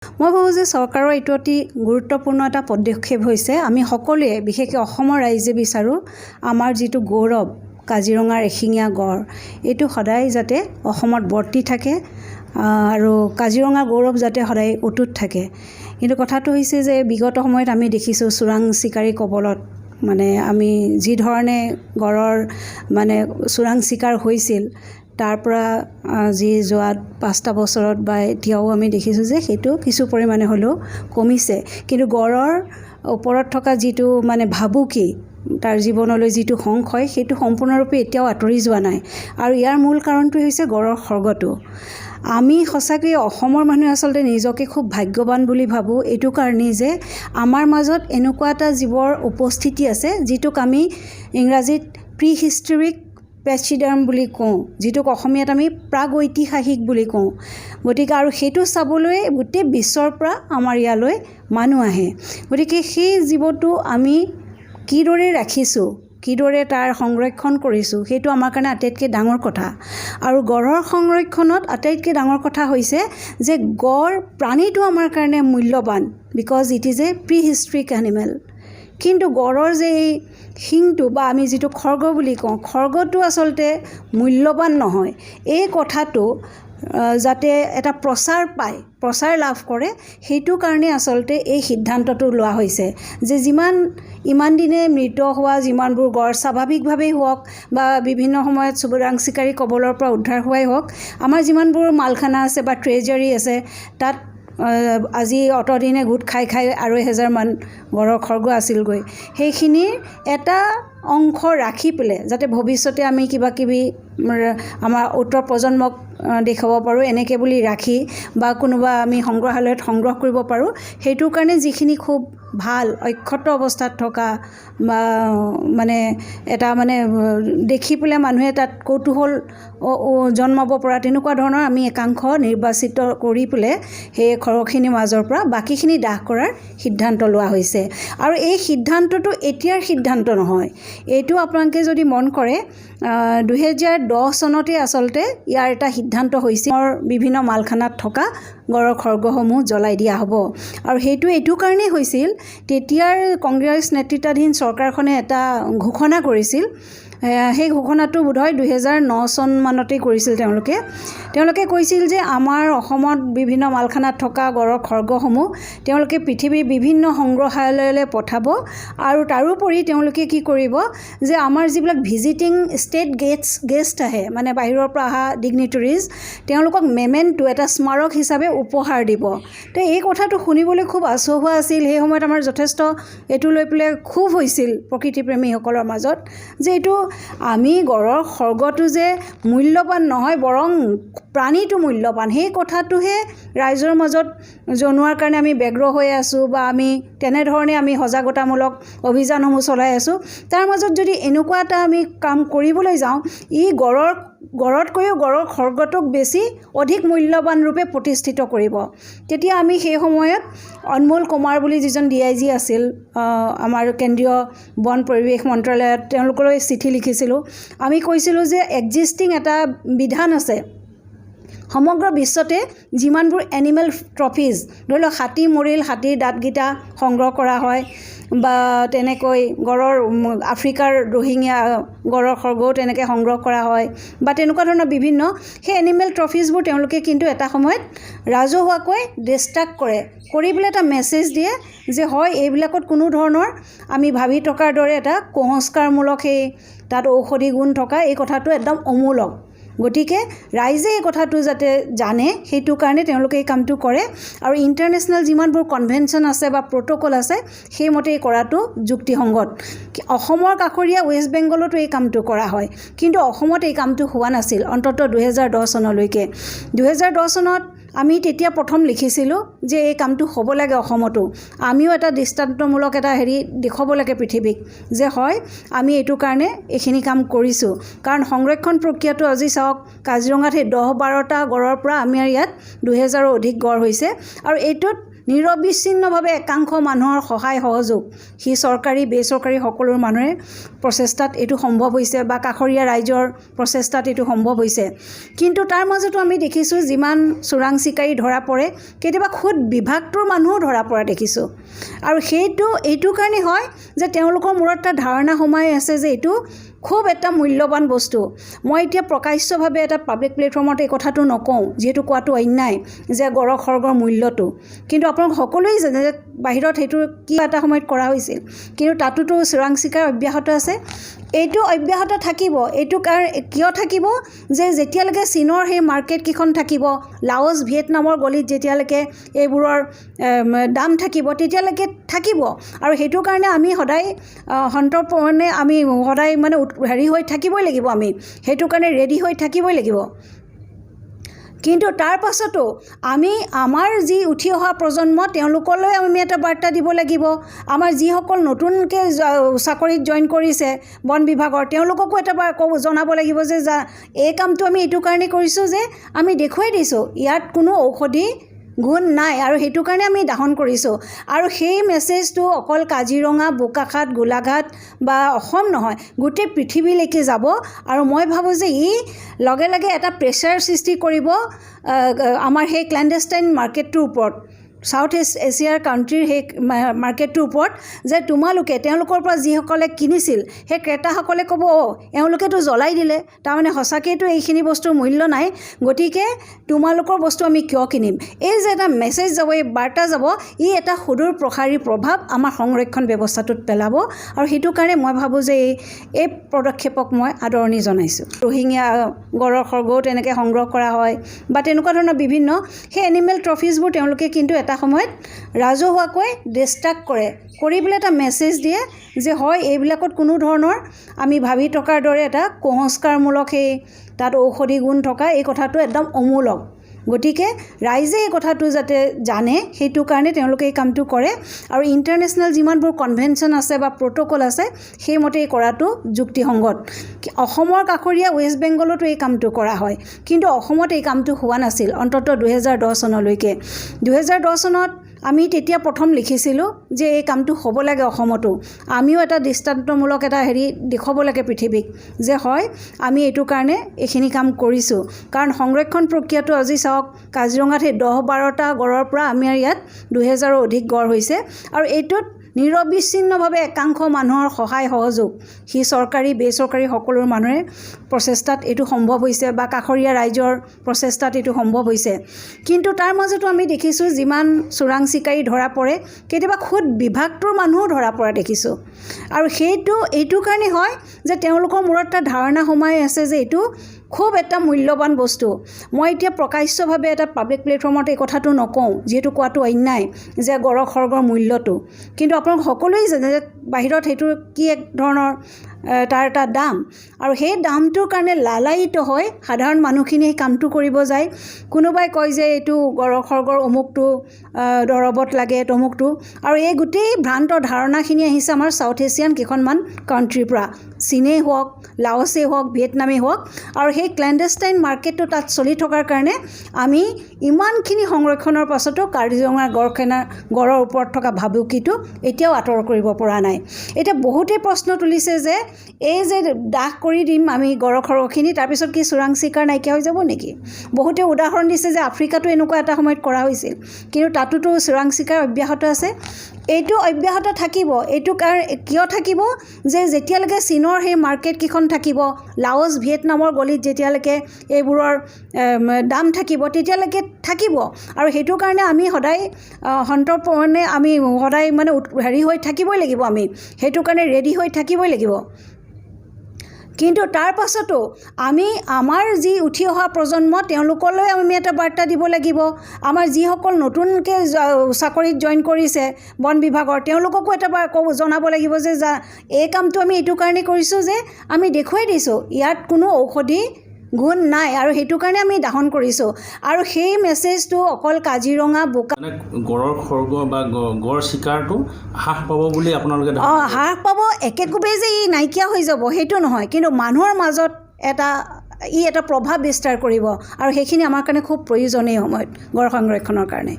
মই ভাবোঁ যে চৰকাৰৰ এইটো অতি গুৰুত্বপূৰ্ণ এটা পদক্ষেপ হৈছে। আমি সকলোৱে বিশেষকৈ অসমৰ ৰাইজে বিচাৰোঁ আমাৰ যিটো গৌৰৱ কাজিৰঙাৰ এশিঙীয়া গড় এইটো সদায় যাতে অসমত বৰ্তি থাকে আৰু কাজিৰঙাৰ গৌৰৱ যাতে সদায় অটুট থাকে। কিন্তু কথাটো হৈছে যে বিগত সময়ত আমি দেখিছোঁ চোৰাং চিকাৰী কবলত মানে আমি যি ধৰণে গড়ৰ মানে চোৰাং চিকাৰ হৈছিল তাৰ পৰা যি যোৱা 5টা বছৰত বা এতিয়াও আমি দেখিছোঁ যে সেইটো কিছু পৰিমাণে হ'লেও কমিছে। কিন্তু গড়ৰ ওপৰত থকা যিটো মানে ভাবুকি তাৰ জীৱনলৈ যিটো সংশয় সেইটো সম্পূৰ্ণৰূপে এতিয়াও আঁতৰি যোৱা নাই। আৰু ইয়াৰ মূল কাৰণটো হৈছে গড়ৰ খৰ্গটো। আমি সঁচাকৈ অসমৰ মানুহে আচলতে নিজকে খুব ভাগ্যৱান বুলি ভাবোঁ এইটো কাৰণেই যে আমাৰ মাজত এনেকুৱা এটা জীৱৰ উপস্থিতি আছে যিটোক আমি ইংৰাজীত প্ৰি হিষ্টৰিক পেচিডাৰ্ম বুলি কওঁ, যিটোক অসমীয়াত আমি প্ৰাগৈতিহাসিক বুলি কওঁ। গতিকে আৰু সেইটো চাবলৈ গোটেই বিশ্বৰ পৰা আমাৰ ইয়ালৈ মানুহ আহে। গতিকে সেই জীৱটো আমি কিদৰে ৰাখিছোঁ, কিদৰে তাৰ সংৰক্ষণ কৰিছোঁ সেইটো আমাৰ কাৰণে আটাইতকৈ ডাঙৰ কথা। আৰু গড়ৰ সংৰক্ষণত আটাইতকৈ ডাঙৰ কথা হৈছে যে গড় প্ৰাণীটো আমাৰ কাৰণে মূল্যৱান because it is a pre historic animal. কিন্তু গড়ৰ যে এই শিংটো বা আমি যিটো খৰ্গ বুলি কওঁ খৰ্গটো আচলতে মূল্যৱান নহয়। এই কথাটো যাতে এটা প্ৰচাৰ লাভ কৰে সেইটো কাৰণে আচলতে এই সিদ্ধান্তটো লোৱা হৈছে যে ইমান দিনে মৃত হোৱা যিমানবোৰ গড় স্বাভাৱিকভাৱেই হওক বা বিভিন্ন সময়ত চোৰাং চিকাৰী কবলৰ পৰা উদ্ধাৰ হোৱাই হওক আমাৰ যিমানবোৰ মালখানা আছে বা ট্ৰেজাৰী আছে তাত আজি অতদিনে গোট খাই আৰু 1000 মান গড়ৰ খৰ্গ আছিলগৈ। সেইখিনিৰ এটা অংশ ৰাখি পেলাই যাতে ভৱিষ্যতে আমি কিবাকিবি আমাৰ উত্তৰ প্ৰজন্মক দেখাব পাৰোঁ এনেকৈ বুলি ৰাখি বা কোনোবা আমি সংগ্ৰহালয়ত সংগ্ৰহ কৰিব পাৰোঁ সেইটোৰ কাৰণে যিখিনি খুব ভাল অক্ষত অৱস্থাত থকা বা মানে এটা মানে দেখি পেলাই মানুহে তাত কৌতূহল জন্মাব পৰা তেনেকুৱা ধৰণৰ আমি একাংশ নিৰ্বাচিত কৰি পেলাই সেই খৰগখিনিৰ মাজৰ পৰা বাকীখিনি দাহ কৰাৰ সিদ্ধান্ত লোৱা হৈছে। আৰু এই সিদ্ধান্তটো এতিয়াৰ সিদ্ধান্ত নহয়, এইটো আপোনালোকে যদি মন কৰে 2010 চনতে আচলতে ইয়াৰ এটা সিদ্ধান্ত হৈছিল বিভিন্ন মালখানাত থকা গড়ৰ খৰ্গসমূহ জ্বলাই দিয়া হ'ব। আৰু সেইটো এইটো কাৰণেই হৈছিল তেতিয়াৰ কংগ্ৰেছ নেতৃত্বাধীন চৰকাৰখনে এটা ঘোষণা কৰিছিল। সেই ঘোষণাটো বোধহয় 2009 চন মানতেই কৰিছিল। তেওঁলোকে কৈছিল যে আমাৰ অসমত বিভিন্ন মালখানাত থকা গড়ৰ খৰ্গসমূহ তেওঁলোকে পৃথিৱীৰ বিভিন্ন সংগ্ৰহালয়লৈ পঠাব আৰু তাৰোপৰি তেওঁলোকে কি কৰিব যে আমাৰ যিবিলাক ভিজিটিং ষ্টেট গেষ্ট আহে মানে বাহিৰৰ পৰা অহা ডিগনিটৰিজ তেওঁলোকক মেমেণ্টো এটা স্মাৰক হিচাপে উপহাৰ দিব। তো এই কথাটো শুনিবলৈ খুব আচহুৱা আছিল। সেই সময়ত আমাৰ যথেষ্ট এইটো লৈ পেলাই খুব হৈছিল প্ৰকৃতিপ্ৰেমীসকলৰ মাজত যে এইটো আমি গড়ৰ খৰ্গটো যে মূল্যৱান নহয় বৰং প্ৰাণীটো মূল্যৱান সেই কথাটোহে ৰাইজৰ মাজত জনোৱাৰ কাৰণে আমি ব্যগ্ৰ হৈ আছোঁ বা আমি তেনেধৰণে আমি সজাগতামূলক অভিযানসমূহ চলাই আছোঁ। তাৰ মাজত যদি এনেকুৱা এটা আমি কাম কৰিবলৈ যাওঁ ই গড়তকৈও গড়ৰ খৰ্গটোক বেছি অধিক মূল্যৱান ৰূপে প্ৰতিষ্ঠিত কৰিব। তেতিয়া আমি সেই সময়ত অনমোল কুমাৰ বুলি যিজন DIG আছিল আমাৰ কেন্দ্ৰীয় বন পৰিৱেশ মন্ত্ৰালয়ত তেওঁলোকলৈ চিঠি লিখিছিলোঁ। আমি কৈছিলোঁ যে এক্সিষ্টিং এটা বিধান আছে সমগ্ৰ বিশ্বতে যিমানবোৰ এনিমেল ট্ৰফিজ ধৰি লওক হাতী মৰিল হাতীৰ দাঁতকেইটা সংগ্ৰহ কৰা হয় বা তেনেকৈ গড়ৰ আফ্ৰিকাৰ ৰহিঙীয়া গড়ৰ খৰ্গও তেনেকৈ সংগ্ৰহ কৰা হয় বা তেনেকুৱা ধৰণৰ বিভিন্ন সেই এনিমেল ট্ৰফিজবোৰ তেওঁলোকে কিন্তু এটা সময়ত ৰাজহুৱাকৈ ডিষ্ট্ৰাক্ট কৰি পেলাই এটা মেছেজ দিয়ে যে হয় এইবিলাকত কোনো ধৰণৰ আমি ভাবি থকাৰ দৰে এটা কুসংস্কাৰমূলক সেই তাত ঔষধি গুণ থকা এই কথাটো একদম অমূলক। গতিকে ৰাইজে এই কথাটো যাতে জানে সেইটো কাৰণে তেওঁলোকে এই কামটো কৰে আৰু ইণ্টাৰনেশ্যনেল যিমানবোৰ কনভেনশ্যন আছে বা প্ৰট'কল আছে সেইমতে এই কৰাটো যুক্তিসংগত। অসমৰ কাষৰীয়া ৱেষ্ট বেংগলতো এই কামটো কৰা হয় কিন্তু অসমত এই কামটো হোৱা নাছিল অন্ততঃ 2010 চনলৈকে। 2010 চনত আমি তেতিয়া প্ৰথম লিখিছিলোঁ যে এই কামটো হ'ব লাগে অসমতো। আমিও এটা দৃষ্টান্তমূলক এটা দেখুৱাব লাগে পৃথিৱীক যে হয় আমি এইটো কাৰণে এইখিনি কাম কৰিছোঁ। কাৰণ সংৰক্ষণ প্ৰক্ৰিয়াটো আজি চাওক কাজিৰঙাত সেই 10-12টা গড়ৰ পৰা আমাৰ ইয়াত 2000ৰো অধিক গড় হৈছে আৰু এইটোত নিৰবিচ্ছিন্নভাৱে একাংশ মানুহৰ সহায় সহযোগ সি চৰকাৰী বেচৰকাৰী সকলো মানুহৰ প্ৰচেষ্টাত এইটো সম্ভৱ হৈছে বা কাষৰীয়া ৰাইজৰ প্ৰচেষ্টাত এইটো সম্ভৱ হৈছে। কিন্তু তাৰ মাজতো আমি দেখিছোঁ যিমান চোৰাং চিকাৰী ধৰা পৰে কেতিয়াবা খুদ বিভাগটোৰ মানুহো ধৰা পৰা দেখিছোঁ। আৰু এইটো কাৰণে হয় যে তেওঁলোকৰ মূৰত এটা ধাৰণা সোমাই আছে যে এইটো খুব এটা মূল্যৱান বস্তু। মই এতিয়া প্ৰকাশ্যভাৱে এটা পাব্লিক প্লেটফৰ্মত এই কথাটো নকওঁ, যিহেতু কোৱাটো অন্যায় যে গড়ৰ খড়গৰ মূল্যটো, কিন্তু আপোনালোক সকলোৱে জানে যে বাহিৰত সেইটো কি এটা সময়ত কৰা হৈছিল, কিন্তু তাতোতো চোৰাং চিকাৰ অব্যাহত আছে। এইটো অব্যাহত থাকিব। এইটো কিয় থাকিব যে যেতিয়ালৈকে চীনৰ সেই মাৰ্কেটকেইখন থাকিব, লাওছ ভিয়েটনামৰ গলিত যেতিয়ালৈকে এইবোৰৰ দাম থাকিব তেতিয়ালৈকে থাকিব। আৰু সেইটো কাৰণে আমি সদায় সন্তৰ্পণে আমি সদায় হেৰি হৈ থাকিবই লাগিব, আমি সেইটো কাৰণে ৰেডি হৈ থাকিবই লাগিব। কিন্তু তাৰ পাছতো আমি আমাৰ যি উঠি অহা প্ৰজন্ম তেওঁলোকলৈ আমি এটা বাৰ্তা দিব লাগিব। আমাৰ যিসকল নতুনকৈ চাকৰিত জইন কৰিছে বন বিভাগৰ তেওঁলোককো এটা জনাব লাগিব যে এই কামটো আমি এইটো কাৰণে কৰিছোঁ যে আমি দেখুৱাই দিছোঁ ইয়াত কোনো ঔষধি গুণ নাই আৰু সেইটো কাৰণে আমি দাহন কৰিছোঁ। আৰু সেই মেছেজটো অকল কাজিৰঙা, বোকাখাট, গোলাঘাট বা অসম নহয়, গোটেই পৃথিৱীলৈকে যাব। আৰু মই ভাবোঁ যে ই লগে লগে এটা প্ৰেছাৰ সৃষ্টি কৰিব আমাৰ সেই ক্লেণ্ডেষ্টাইন মাৰ্কেটটোৰ ওপৰত, সাউথ এছিয়াৰ কাণ্ট্ৰিৰ সেই মাৰ্কেটটোৰ ওপৰত, যে তোমালোকে তেওঁলোকৰ পৰা যিসকলে কিনিছিল সেই ক্ৰেতাসকলে ক'ব এওঁলোকেতো জ্বলাই দিলে, তাৰমানে সঁচাকৈতো এইখিনি বস্তুৰ মূল্য নাই, গতিকে তোমালোকৰ বস্তু আমি কিয় কিনিম। এই যে এটা মেছেজ যাব, এই বাৰ্তা যাব, ই এটা সুদূৰ প্ৰসাৰী প্ৰভাৱ আমাৰ সংৰক্ষণ ব্যৱস্থাটোত পেলাব। আৰু সেইটো কাৰণে মই ভাবোঁ যে এই পদক্ষেপক মই আদৰণি জনাইছোঁ। ৰহিঙীয়া গড়ৰ খড়গও তেনেকৈ সংগ্ৰহ কৰা হয় বা তেনেকুৱা ধৰণৰ বিভিন্ন সেই এনিমেল ট্ৰফিজবোৰ তেওঁলোকে কিন্তু এটা সময়ত ৰাজহুৱাকৈ ডিষ্ট্ৰাক্ট কৰি পেলাই এটা মেছেজ দিয়ে যে হয় এইবিলাকত কোনো ধৰণৰ আমি ভাবি থকাৰ দৰে এটা কুসংস্কাৰমূলক সেই তাত ঔষধি গুণ থকা এই কথাটো একদম অমূলক। গতিকে ৰাইজে এই কথাটো যাতে জানে সেইটো কাৰণে তেওঁলোকে এই কামটো কৰে। আৰু ইণ্টাৰনেশ্যনেল যিমানবোৰ কনভেনশ্যন আছে বা প্ৰট'কল আছে সেইমতে কৰাটো যুক্তিসংগত। অসমৰ কাষৰীয়া ৱেষ্ট বেংগলতো এই কামটো কৰা হয়, কিন্তু অসমত এই কামটো হোৱা নাছিল অন্ততঃ 2010 চনলৈকে। 2010 চনত আমি তেতিয়া প্ৰথম লিখিছিলোঁ যে এই কামটো হ'ব লাগে অসমতো, আমিও এটা দৃষ্টান্তমূলক এটা দেখুৱাব লাগে পৃথিৱীক যে হয় আমি এইটো কাৰণে এইখিনি কাম কৰিছোঁ। কাৰণ সংৰক্ষণ প্ৰক্ৰিয়াটো আজি চাওক, কাজিৰঙাত সেই 10-12টা গড়ৰ পৰা আমাৰ ইয়াত 2000ৰো অধিক গড় হৈছে। আৰু এইটোত নিৰবিচ্ছিন্নভাৱে একাংশ মানুহৰ সহায় সহযোগ সি চৰকাৰী বেচৰকাৰী সকলো মানুহৰ প্ৰচেষ্টাত এইটো সম্ভৱ হৈছে বা কাষৰীয়া ৰাইজৰ প্ৰচেষ্টাত এইটো সম্ভৱ হৈছে। কিন্তু তাৰ মাজতো আমি দেখিছোঁ যিমান চোৰাং চিকাৰী ধৰা পৰে কেতিয়াবা খুদ বিভাগটোৰ মানুহো ধৰা পৰা দেখিছোঁ। আৰু এইটো কাৰণে হয় যে তেওঁলোকৰ মূৰত এটা ধাৰণা সোমাই আছে যে এইটো খুব এটা মূল্যৱান বস্তু। মই এতিয়া প্ৰকাশ্যভাৱে এটা পাব্লিক প্লেটফৰ্মত এই কথাটো নকওঁ, যিহেতু কোৱাটো অন্যায় যে গড়ৰ খড়গৰ মূল্যটো, কিন্তু আপোনালোক সকলোৱে জানে যে বাহিৰত সেইটো কি এক ধৰণৰ তাৰ এটা দাম। আৰু সেই দামটোৰ কাৰণে লালায়িত হৈ সাধাৰণ মানুহখিনি সেই কামটো কৰিব যায়। কোনোবাই কয় যে এইটো গড়ৰ খড়গৰ অমুকটো দৰবত লাগে তমুকটো। আৰু এই গোটেই ভ্ৰান্ত ধাৰণাখিনি আহিছে আমাৰ চাউথ এছিয়ান কেইখনমান কাণ্ট্ৰিৰ পৰা, চীনেই হওক, লাওছেই হওক, ভিয়েটনামেই হওক। আৰু সেই ক্লেণ্ডেষ্টাইন মাৰ্কেটটো তাত চলি থকাৰ কাৰণে আমি ইমানখিনি সংৰক্ষণৰ পাছতো কাজিৰঙাৰ গড়ৰ ওপৰত থকা ভাবুকিটো এতিয়াও আঁতৰ কৰিব পৰা নাই। এতিয়া বহুতেই প্ৰশ্ন তুলিছে যে এই যে দাহ কৰি দিম আমি গড়ৰ খড়গখিনি, তাৰপিছত কি চোৰাং চিকাৰ নাইকিয়া হৈ যাব নেকি। বহুতে উদাহৰণ দিছে যে আফ্ৰিকাতো এনেকুৱা এটা সময়ত কৰা হৈছিল, কিন্তু তাতোতো চোৰাং চিকাৰ অব্যাহত আছে। এইটো অব্যাহত থাকিব। এইটো কিয় থাকিব যে যেতিয়ালৈকে চীনৰ সেই মাৰ্কেটকেইখন থাকিব, লাওছ ভিয়েটনামৰ গলিত যেতিয়ালৈকে এইবোৰৰ দাম থাকিব তেতিয়ালৈকে থাকিব। আৰু সেইটো কাৰণে আমি সদায় সন্তৰ্পণে আমি সদায় হেৰি হৈ থাকিবই লাগিব, আমি সেইটো কাৰণে ৰেডি হৈ থাকিবই লাগিব। কিন্তু তাৰ পাছতো আমি আমাৰ যি উঠি অহা প্ৰজন্ম তেওঁলোকলৈ আমি এটা বাৰ্তা দিব লাগিব। আমাৰ যিসকল নতুনকৈ চাকৰিত জইন কৰিছে বন বিভাগৰ তেওঁলোককো এটা জনাব লাগিব যে এই কামটো আমি এইটো কাৰণে কৰিছোঁ যে আমি দেখুৱাই দিছোঁ ইয়াত কোনো ঔষধি গুণ নাই আৰু সেইটো কাৰণে আমি দাহন কৰিছোঁ। আৰু সেই মেছেজটো অকল কাজিৰঙা গড়ৰ খড়গ বা গড় চিকাৰটো হ্ৰাস পাব বুলি আপোনালোকে হ্ৰাস পাব, একেকোবেই যে ই নাইকিয়া হৈ যাব সেইটো নহয়, কিন্তু মানুহৰ মাজত ই এটা প্ৰভাৱ বিস্তাৰ কৰিব। আৰু সেইখিনি আমাৰ কাৰণে খুব প্ৰয়োজনীয় সময়ত গড় সংৰক্ষণৰ কাৰণে।